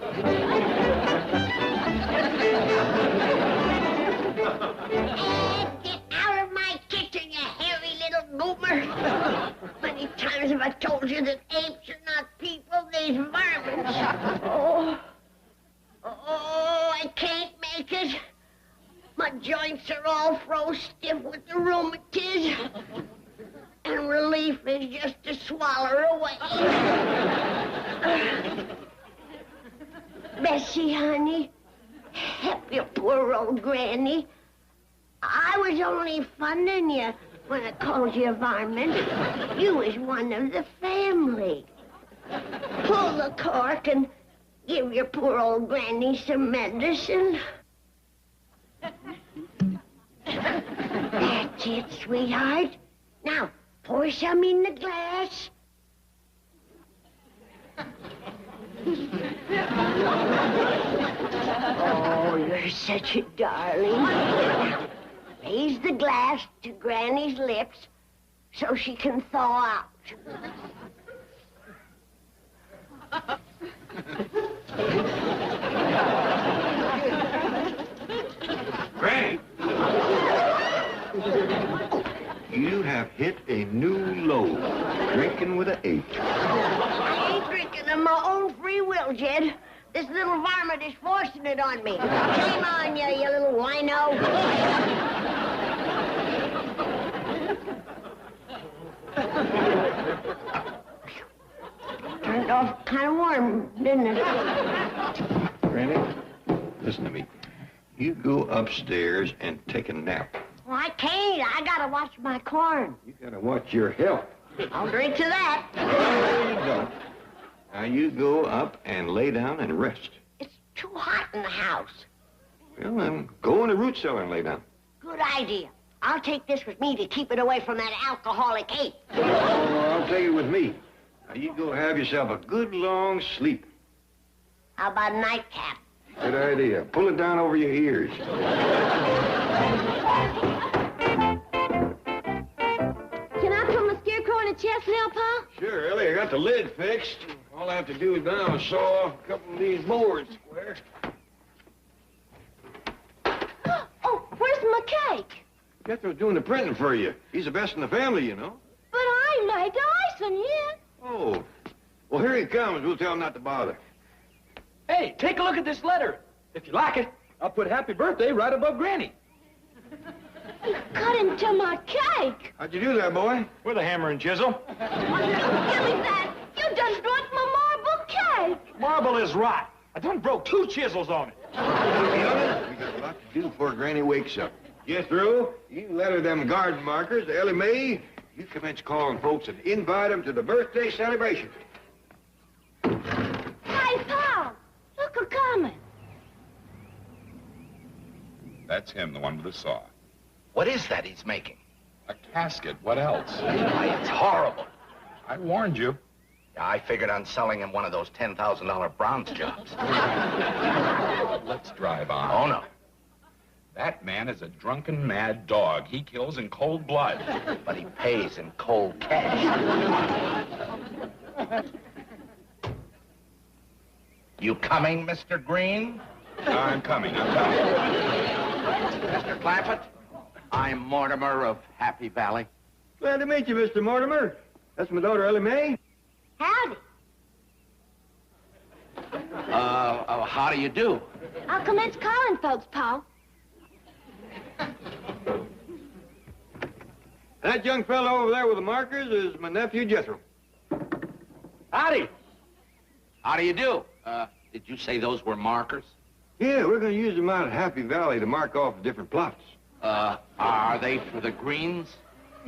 Get out of my kitchen, you hairy little goober. Many times have I told you that apes are not people, they're varmints. Oh, I can't make it. My joints are all froze stiff with the rheumatiz. And relief is just to swallow away. Bessie, honey, help your poor old granny. I was only funning you when I called you a varmint. You was one of the family. Pull the cork and give your poor old granny some medicine. That's it, sweetheart. Now, pour some in the glass. Oh, you're such a darling. Now, raise the glass to Granny's lips so she can thaw out. Granny! You have hit a new low, drinking with an H. I ain't drinking of my own free will, Jed. This little varmint is forcing it on me. Shame on you, you little wino. Turned off kind of warm, didn't it? Granny, listen to me. You go upstairs and take a nap. Well, I can't. I gotta watch my corn. You gotta watch your health. I'll drink to that. No, you don't. Now, you go up and lay down and rest. It's too hot in the house. Well, then, go in the root cellar and lay down. Good idea. I'll take this with me to keep it away from that alcoholic ape. Oh, I'll take it with me. Now, you go have yourself a good long sleep. How about a nightcap? Good idea. Pull it down over your ears. Can I put my scarecrow in a chest now, Pa? Sure, Ellie. I got the lid fixed. All I have to do is now saw off a couple of these boards square. Oh, where's my cake? Jethro's doing the printing for you. He's the best in the family, you know. But I made the icing yet. Oh. Well, here he comes. We'll tell him not to bother. Hey, take a look at this letter. If you like it, I'll put happy birthday right above Granny. You cut into my cake. How'd you do that, boy? With a hammer and chisel. Give me that. You done broke my marble cake. Marble is right. I done broke 2 chisels on it. We got a lot to do before Granny wakes up. Jethro, you let her them garden markers to Ellie Mae. You commence calling folks and invite them to the birthday celebration. Hey, Paul. Look who's coming. That's him, the one with the saw. What is that he's making? A casket. What else? Why, it's horrible. I warned you. Yeah, I figured on selling him one of those $10,000 bronze jobs. Let's drive on. Oh, no. That man is a drunken, mad dog. He kills in cold blood. But he pays in cold cash. You coming, Mr. Green? I'm coming. Mr. Clampett, I'm Mortimer of Happy Valley. Glad to meet you, Mr. Mortimer. That's my daughter, Ellie Mae. Howdy. How do you do? I'll commence calling folks, Paul. That young fellow over there with the markers is my nephew, Jethro. Howdy. How do you do? Did you say those were markers? Yeah, we're going to use them out at Happy Valley to mark off the different plots. Are they for the greens?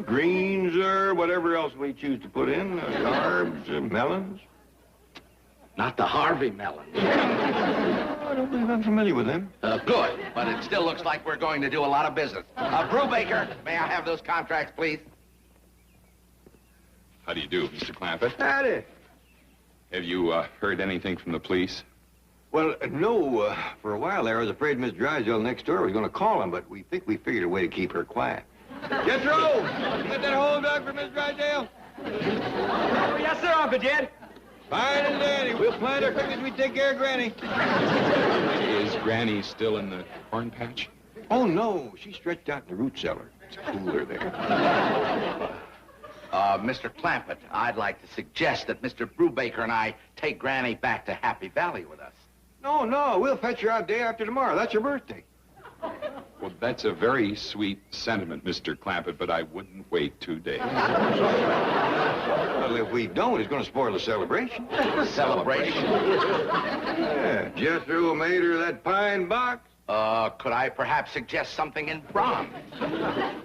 Greens or whatever else we choose to put in. Carbs, melons. Not the Harvey melon. I don't believe I'm familiar with them. Good, but it still looks like we're going to do a lot of business. Brubaker, may I have those contracts, please? How do you do, Mr. Clampett? Howdy. Have you heard anything from the police? Well, no. For a while there, I was afraid Miss Drysdale next door was going to call him, but we think we figured a way to keep her quiet. Jethro! You got that whole dog for Miss Drysdale? Oh, yes, sir, Uncle Jed. Fine and dandy. We'll plan her quick as we take care of Granny. Is Granny still in the corn patch? Oh, no. She's stretched out in the root cellar. It's cooler there. Mr. Clampett, I'd like to suggest that Mr. Brubaker and I take Granny back to Happy Valley with us. No. We'll fetch her out day after tomorrow. That's her birthday. Well, that's a very sweet sentiment, Mr. Clampett, but I wouldn't wait 2 days. Well, if we don't, it's going to spoil the celebration. Celebration? Yeah, Jethro made her that pine box. Could I perhaps suggest something in bronze?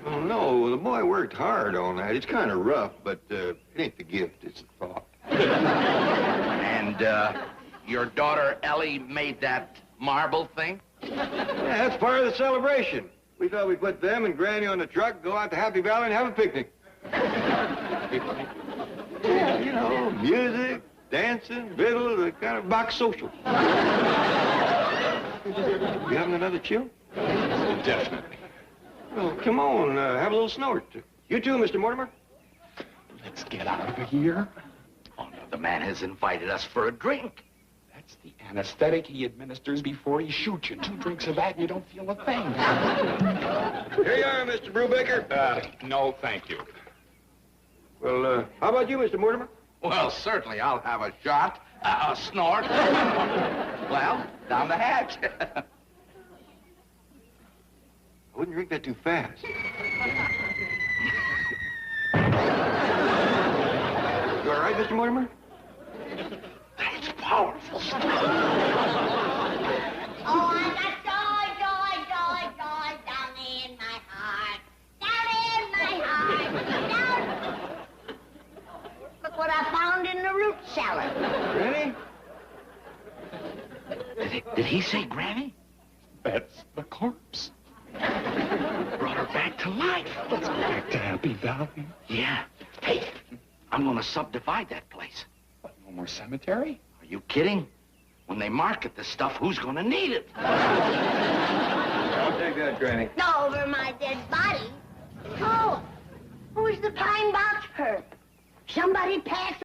Oh, no, the boy worked hard on that. It's kind of rough, but it ain't the gift, it's the thought. And, your daughter Ellie made that marble thing? Yeah, that's part of the celebration. We thought we'd put them and Granny on the truck, go out to Happy Valley and have a picnic. Yeah, you know, music, dancing, victuals, a kind of box social. You having another chill? Definitely. Well, come on, have a little snort. You too, Mr. Mortimer. Let's get out of here. On the The man has invited us for a drink. That's the anesthetic he administers before he shoots you. 2 drinks of that and you don't feel a thing. Here you are, Mr. Brubaker. No, thank you. Well, how about you, Mr. Mortimer? Well, certainly I'll have a shot, a snort. Well, down the hatch. I wouldn't drink that too fast. You all right, Mr. Mortimer? That's powerful stuff. Oh, I got joy down in my heart. Down in my heart. Down. Look what I found in the root cellar. Granny? Did he say Granny? That's the corpse. Brought her back to life. Let's go back to Happy Valley. Yeah. Hey, I'm going to subdivide that place. What, no more cemetery? Are you kidding? When they market this stuff, who's going to need it? I'll take that, Granny. Over my dead body. Oh, who's the pine box for? Somebody pass